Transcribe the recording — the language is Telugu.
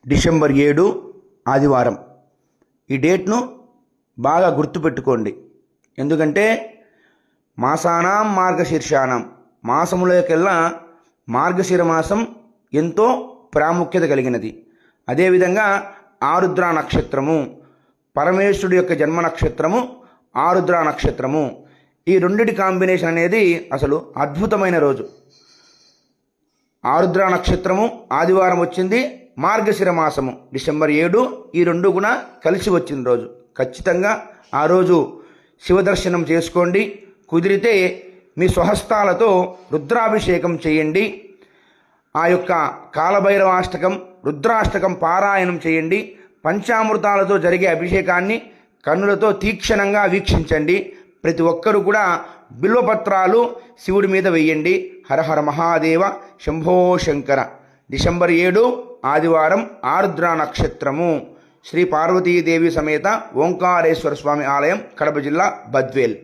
డిసెంబర్ 7 ఆదివారం. ఈ డేట్ను బాగా గుర్తుపెట్టుకోండి. ఎందుకంటే మాసానాం మార్గశీర్షానం, మాసములకెల్లా మార్గశిర మాసం ఎంతో ప్రాముఖ్యత కలిగినది. అదేవిధంగా ఆరుద్ర నక్షత్రము, పరమేశ్వరుడి యొక్క జన్మ నక్షత్రము ఆరుద్ర నక్షత్రము. ఈ రెండిటి కాంబినేషన్ అనేది అసలు అద్భుతమైన రోజు. ఆరుద్ర నక్షత్రము ఆదివారం వచ్చింది, మార్గశిర మాసము డిసెంబర్ 7, ఈ రెండు కూడా కలిసి వచ్చిన రోజు. ఖచ్చితంగా ఆ రోజు శివదర్శనం చేసుకోండి. కుదిరితే మీ స్వహస్తాలతో రుద్రాభిషేకం చేయండి. ఆ యొక్క కాలభైరవాష్టకం, రుద్రాష్టకం పారాయణం చేయండి. పంచామృతాలతో జరిగే అభిషేకాన్ని కన్నులతో తీక్షణంగా వీక్షించండి. ప్రతి ఒక్కరూ కూడా బిల్వపత్రాలు శివుడి మీద వెయ్యండి. హరహర మహాదేవ, శంభో శంకర. డిసెంబర్ 7 ఆదివారం, ఆరుద్ర నక్షత్రము. శ్రీ పార్వతీదేవి సమేత ఓంకారేశ్వర స్వామి ఆలయం, కడప జిల్లా, బద్వేల్.